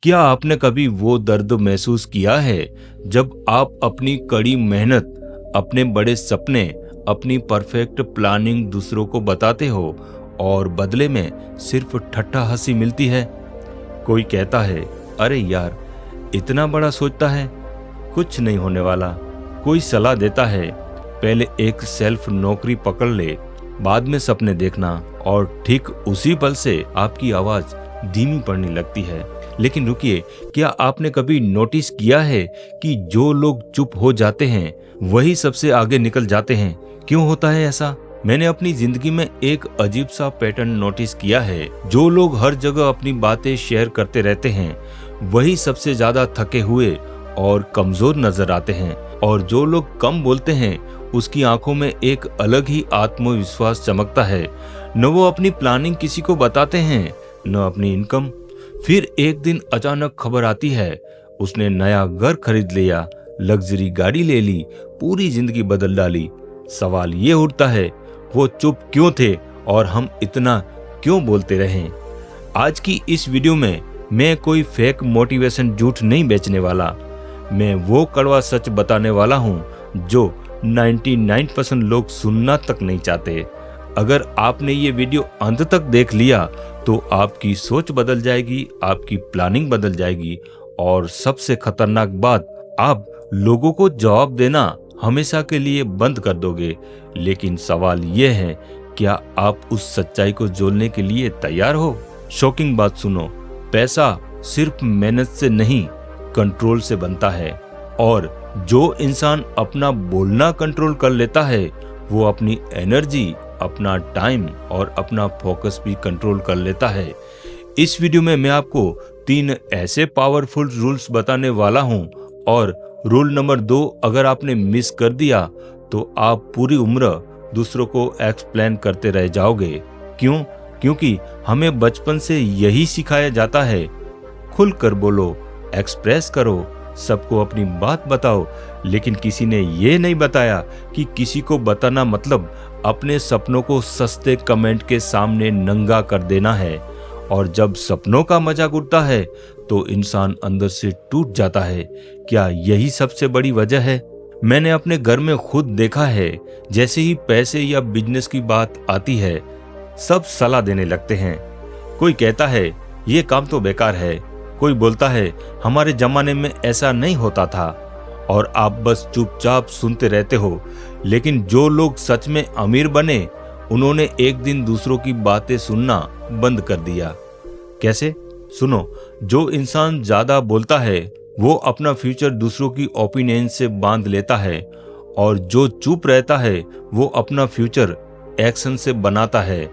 क्या आपने कभी वो दर्द महसूस किया है जब आप अपनी कड़ी मेहनत, अपने बड़े सपने, अपनी परफेक्ट प्लानिंग दूसरों को बताते हो और बदले में सिर्फ ठट्ठा हंसी मिलती है? कोई कहता है, अरे यार इतना बड़ा सोचता है, कुछ नहीं होने वाला। कोई सलाह देता है, पहले एक सेल्फ नौकरी पकड़ ले, बाद में सपने देखना। और ठीक उसी पल से आपकी आवाज धीमी पड़ने लगती है। लेकिन रुकिए, क्या आपने कभी नोटिस किया है कि जो लोग चुप हो जाते हैं वही सबसे आगे निकल जाते हैं? क्यों होता है ऐसा? मैंने अपनी जिंदगी में एक अजीब सा पैटर्न नोटिस किया है। जो लोग हर जगह अपनी बातें शेयर करते रहते हैं वही सबसे ज्यादा थके हुए और कमजोर नजर आते हैं, और जो लोग कम बोलते हैं उसकी आंखों में एक अलग ही आत्मविश्वास चमकता है। न वो अपनी प्लानिंग किसी को बताते हैं, न अपनी इनकम। फिर एक दिन अचानक खबर आती है, उसने नया घर खरीद लिया, लग्जरी गाड़ी ले ली, पूरी जिंदगी बदल डाली। सवाल ये उठता है, वो चुप क्यों थे और हम इतना क्यों बोलते रहे? आज की इस वीडियो में मैं कोई फेक मोटिवेशन झूठ नहीं बेचने वाला। मैं वो कड़वा सच बताने वाला हूँ जो 99% लोग सुनना तक नहीं चाहते। अगर आपने ये वीडियो अंत तक देख लिया तो आपकी सोच बदल जाएगी, आपकी प्लानिंग बदल जाएगी, और सबसे खतरनाक बात, आप लोगों को जवाब देना हमेशा के लिए बंद कर दोगे। लेकिन सवाल यह है, क्या आप उस सच्चाई को जोड़ने के लिए तैयार हो? शॉकिंग बात सुनो, पैसा सिर्फ मेहनत से नहीं, कंट्रोल से बनता है। और जो इंसान अपना बोलना कंट्रोल कर लेता है वो अपनी एनर्जी, अपना टाइम और अपना फोकस भी कंट्रोल कर लेता है। इस वीडियो में मैं आपको 3 ऐसे पावरफुल रूल्स बताने वाला हूं, और रूल नंबर 2 अगर आपने मिस कर दिया तो आप पूरी उम्र दूसरों को एक्सप्लेन करते रह जाओगे। क्यों? क्योंकि हमें बचपन से यही सिखाया जाता है, खुलकर बोलो, एक्सप्रेस करो, सबको अपनी बात बताओ। लेकिन किसी ने ये नहीं बताया कि किसी को बताना मतलब अपने सपनों को सस्ते कमेंट के सामने नंगा कर देना है। और जब सपनों का मजाक उड़ता है तो इंसान अंदर से टूट जाता है। क्या यही सबसे बड़ी वजह है? मैंने अपने घर में खुद देखा है, जैसे ही पैसे या बिजनेस की बात आती है सब सलाह देने लगते हैं। कोई कहता है ये काम तो बेकार है, कोई बोलता है हमारे जमाने में ऐसा नहीं होता था, और आप बस चुपचाप सुनते रहते हो। लेकिन जो लोग सच में अमीर बने उन्होंने एक दिन दूसरों की बातें सुनना बंद कर दिया। कैसे? सुनो, जो इंसान ज्यादा बोलता है वो अपना फ्यूचर दूसरों की ओपिनियन से बांध लेता है, और जो चुप रहता है वो अपना फ्यूचर एक्शन से बनाता है।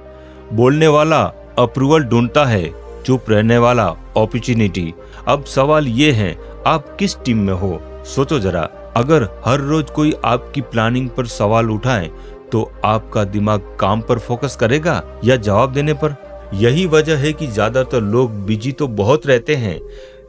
बोलने वाला अप्रूवल ढूंढता है, चुप रहने वाला अपॉर्चुनिटी। अब सवाल ये है, आप किस टीम में हो? सोचो जरा। अगर हर रोज कोई आपकी प्लानिंग पर सवाल उठाए तो आपका दिमाग काम पर फोकस करेगा या जवाब देने पर? यही वजह है कि ज्यादातर लोग बिजी तो बहुत रहते हैं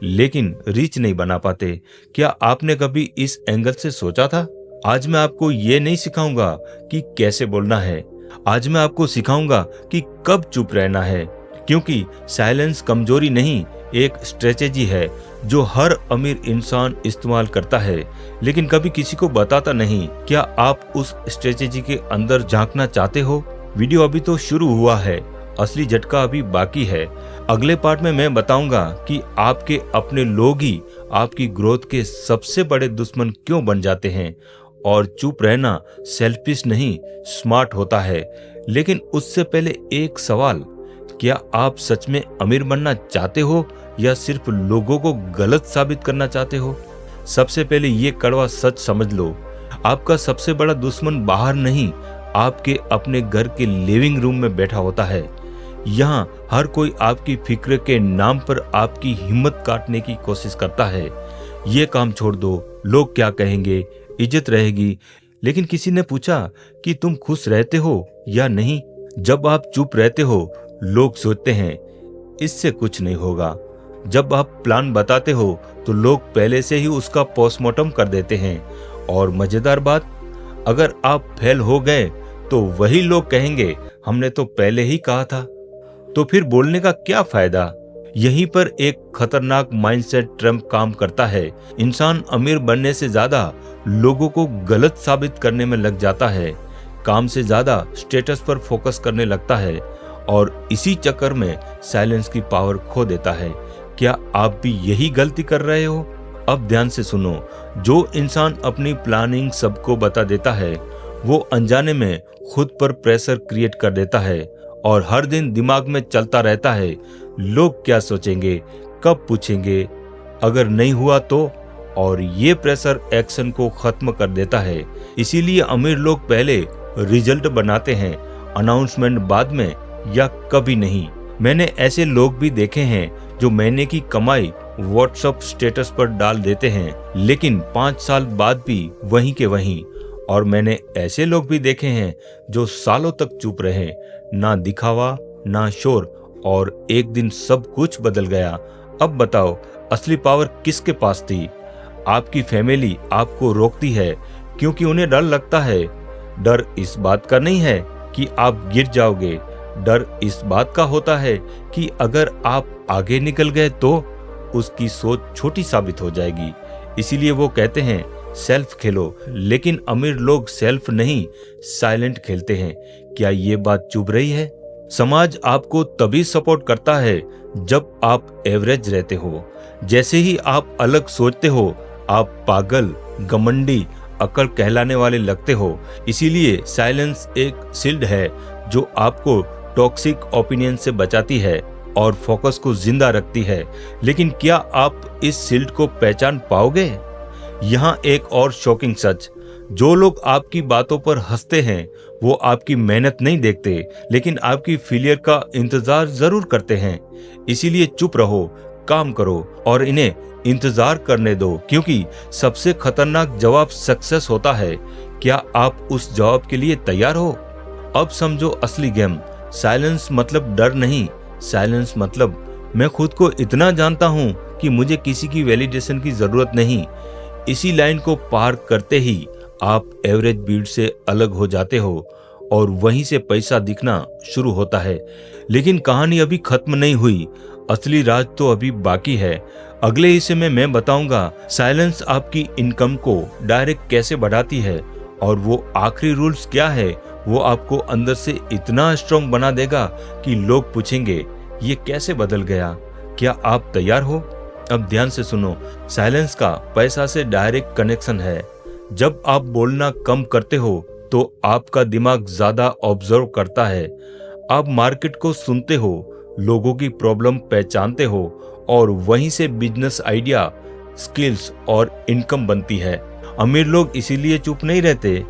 लेकिन रीच नहीं बना पाते। क्या आपने कभी इस एंगल से सोचा था? आज मैं आपको ये नहीं सिखाऊंगा कि कैसे बोलना है, आज मैं आपको सिखाऊंगा कि कब चुप रहना है। क्योंकि साइलेंस कमजोरी नहीं, एक स्ट्रेटेजी है जो हर अमीर इंसान इस्तेमाल करता है लेकिन कभी किसी को बताता नहीं। क्या आप उस स्ट्रेटेजी के अंदर झांकना चाहते हो? वीडियो अभी तो शुरू हुआ है, असली झटका अभी बाकी है। अगले पार्ट में मैं बताऊंगा कि आपके अपने लोग ही आपकी ग्रोथ के सबसे बड़े दुश्मन क्यों बन जाते हैं। और चुप रहना सेल्फिश नहीं, स्मार्ट होता है। लेकिन उससे पहले एक सवाल, क्या आप सच में अमीर बनना चाहते हो या सिर्फ लोगों को गलत साबित करना चाहते हो? सबसे पहले ये कड़वा सच समझ लो, आपका सबसे बड़ा दुश्मन बाहर नहीं, आपके अपने घर के लिविंग रूम में बैठा होता है। यहाँ हर कोई आपकी फिक्र के नाम पर आपकी हिम्मत काटने की कोशिश करता है। ये काम छोड़ दो, लोग क्या कहेंगे, इज्जत रहेगी। लेकिन किसी ने पूछा कि तुम खुश रहते हो या नहीं? जब आप चुप रहते हो लोग सोचते हैं इससे कुछ नहीं होगा। जब आप प्लान बताते हो तो लोग पहले से ही उसका पोस्टमार्टम कर देते हैं। और मजेदार बात, अगर आप फेल हो गए तो वही लोग कहेंगे हमने तो पहले ही कहा था। तो फिर बोलने का क्या फायदा? यहीं पर एक खतरनाक माइंडसेट ट्रैप काम करता है। इंसान अमीर बनने से ज्यादा लोगों को गलत साबित करने में लग जाता है, काम से ज्यादा स्टेटस पर फोकस करने लगता है और इसी चक्कर में साइलेंस की पावर खो देता है। क्या आप भी यही गलती कर रहे हो? अब ध्यान से सुनो, जो इंसान अपनी प्लानिंग सबको बता देता है वो अनजाने में खुद पर प्रेशर क्रिएट कर देता है और हर दिन दिमाग में चलता रहता है, लोग क्या सोचेंगे, कब पूछेंगे, अगर नहीं हुआ तो। और ये प्रेशर एक्शन को खत्म कर देता है। इसीलिए अमीर लोग पहले रिजल्ट बनाते हैं, अनाउंसमेंट बाद में या कभी नहीं। मैंने ऐसे लोग भी देखे हैं जो महीने की कमाई व्हाट्सएप स्टेटस पर डाल देते हैं लेकिन 5 साल बाद भी वहीं के वहीं। और मैंने ऐसे लोग भी देखे हैं जो सालों तक चुप रहे, ना दिखावा ना शोर, और एक दिन सब कुछ बदल गया। अब बताओ असली पावर किसके पास थी? आपकी फैमिली आपको रोकती है क्योंकि उन्हें डर लगता है। डर इस बात का नहीं है कि आप गिर जाओगे, डर इस बात का होता है कि अगर आप आगे निकल गए तो उसकी सोच छोटी साबित हो जाएगी। इसीलिए वो कहते हैं सेल्फ खेलो, लेकिन अमीर लोग सेल्फ नहीं साइलेंट खेलते हैं। क्या ये बात चुभ रही है? समाज आपको तभी सपोर्ट करता है जब आप एवरेज रहते हो। जैसे ही आप अलग सोचते हो आप पागल, घमंडी, अकल कहलाने वाले लगते हो। इसीलिए साइलेंस एक शील्ड है जो आपको टॉक्सिक ओपिनियन से बचाती है और फोकस को जिंदा रखती है। लेकिन क्या आप इस शील्ड को पहचान पाओगे? यहाँ एक और शॉकिंग सच, जो लोग आपकी बातों पर हंसते हैं वो आपकी मेहनत नहीं देखते लेकिन आपकी फेलियर का इंतजार जरूर करते हैं। इसीलिए चुप रहो, काम करो और इन्हें इंतजार करने दो, क्योंकि सबसे खतरनाक जवाब सक्सेस होता है। क्या आप उस जवाब के लिए तैयार हो? अब समझो असली गेम। साइलेंस मतलब डर नहीं, साइलेंस मतलब मैं खुद को इतना जानता हूं कि मुझे किसी की वैलिडेशन की जरूरत नहीं। इसी लाइन को पार करते ही आप एवरेज भीड़ से अलग हो जाते हो और वहीं से पैसा दिखना शुरू होता है। लेकिन कहानी अभी खत्म नहीं हुई, असली राज तो अभी बाकी है। अगले हिस्से में मैं बताऊंगा साइलेंस आपकी इनकम को डायरेक्ट कैसे बढ़ाती है और वो आखिरी रूल्स क्या है। वो आपको अंदर से इतना स्ट्रॉन्ग बना देगा कि लोग पूछेंगे ये कैसे बदल गया। क्या आप तैयार हो? अब ध्यान से सुनो, साइलेंस का पैसा से डायरेक्ट कनेक्शन है। जब आप बोलना कम करते हो तो आपका दिमाग ज्यादा ऑब्जर्व करता है। आप मार्केट को सुनते हो, लोगों की प्रॉब्लम पहचानते हो और वहीं से बिजनेस आइडिया, स्किल्स और इनकम बनती है। अमीर लोग इसीलिए चुप नहीं रहते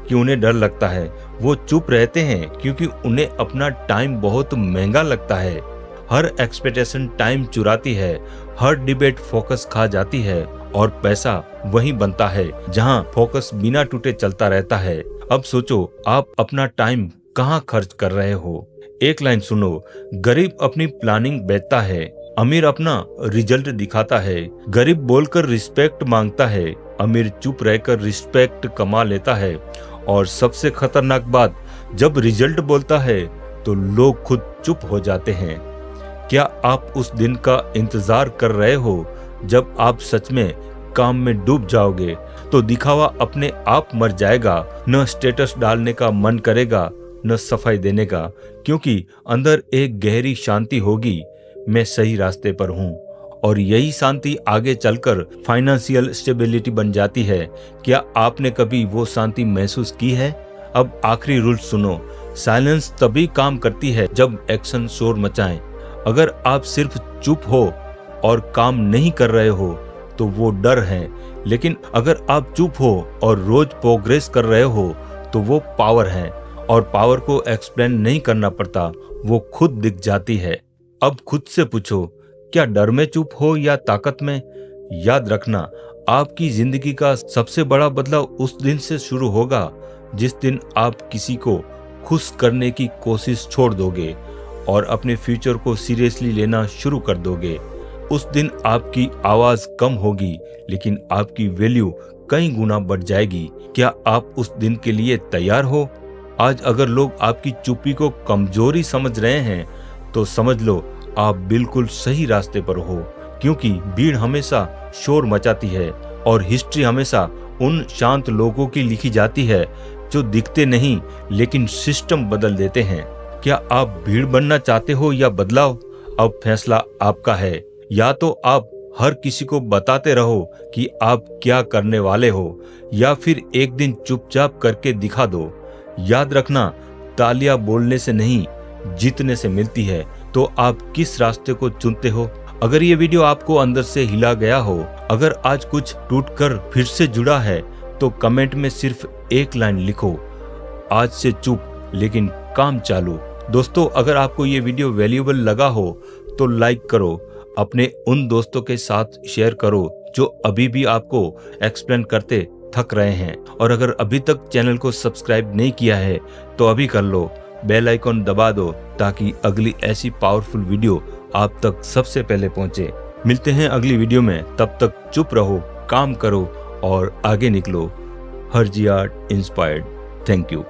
कि उन्हें डर लगता है, वो चुप रहते हैं क्योंकि उन्हें अपना टाइम बहुत महंगा लगता है। हर एक्सपेक्टेशन टाइम चुराती है, हर डिबेट फोकस खा जाती है और पैसा वहीं बनता है जहां फोकस बिना टूटे चलता रहता है। अब सोचो आप अपना टाइम कहां खर्च कर रहे हो? एक लाइन सुनो, गरीब अपनी प्लानिंग बेचता है, अमीर अपना रिजल्ट दिखाता है। गरीब बोलकर रिस्पेक्ट मांगता है, अमीर चुप रहकर रिस्पेक्ट कमा लेता है। और सबसे खतरनाक बात, जब रिजल्ट बोलता है तो लोग खुद चुप हो जाते हैं। क्या आप उस दिन का इंतजार कर रहे हो जब आप सच में काम में डूब जाओगे? तो दिखावा अपने आप मर जाएगा, न स्टेटस डालने का मन करेगा न सफाई देने का, क्योंकि अंदर एक गहरी शांति होगी, मैं सही रास्ते पर हूँ। और यही शांति आगे चलकर फाइनेंशियल स्टेबिलिटी बन जाती है। क्या आपने कभी वो शांति महसूस की है? अब आखिरी रूल सुनो, साइलेंस तभी काम करती है जब एक्शन शोर मचाए। अगर आप सिर्फ चुप हो और काम नहीं कर रहे हो तो वो डर है, लेकिन अगर आप चुप हो और रोज प्रोग्रेस कर रहे हो तो वो पावर है। और पावर को एक्सप्लेन नहीं करना पड़ता, वो खुद दिख जाती है। अब खुद से पूछो, क्या डर में चुप हो या ताकत में? याद रखना, आपकी जिंदगी का सबसे बड़ा बदलाव उस दिन से शुरू होगा जिस दिन आप किसी को खुश करने की कोशिश छोड़ दोगे और अपने फ्यूचर को सीरियसली लेना शुरू कर दोगे। उस दिन आपकी आवाज कम होगी लेकिन आपकी वैल्यू कई गुना बढ़ जाएगी। क्या आप उस दिन के लिए तैयार हो? आज अगर लोग आपकी चुप्पी को कमजोरी समझ रहे हैं तो समझ लो आप बिल्कुल सही रास्ते पर हो, क्योंकि भीड़ हमेशा शोर मचाती है और हिस्ट्री हमेशा उन शांत लोगों की लिखी जाती है जो दिखते नहीं लेकिन सिस्टम बदल देते हैं। क्या आप भीड़ बनना चाहते हो या बदलाव? अब फैसला आपका है। या तो आप हर किसी को बताते रहो कि आप क्या करने वाले हो, या फिर एक दिन चुपचाप करके दिखा दो। याद रखना, तालियां बोलने से नहीं, जीतने से मिलती है। तो आप किस रास्ते को चुनते हो? अगर ये वीडियो आपको अंदर से हिला गया हो, अगर आज कुछ टूटकर फिर से जुड़ा है, तो कमेंट में सिर्फ एक लाइन लिखो, आज से चुप लेकिन काम चालू। दोस्तों, अगर आपको ये वीडियो वैल्यूएबल लगा हो तो लाइक करो, अपने उन दोस्तों के साथ शेयर करो जो अभी भी आपको एक्सप्लेन करते थक रहे हैं। और अगर अभी तक चैनल को सब्सक्राइब नहीं किया है तो अभी कर लो, बेल आइकॉन दबा दो ताकि अगली ऐसी पावरफुल वीडियो आप तक सबसे पहले पहुंचे। मिलते हैं अगली वीडियो में, तब तक चुप रहो, काम करो और आगे निकलो। Harji art inspired. Thank you.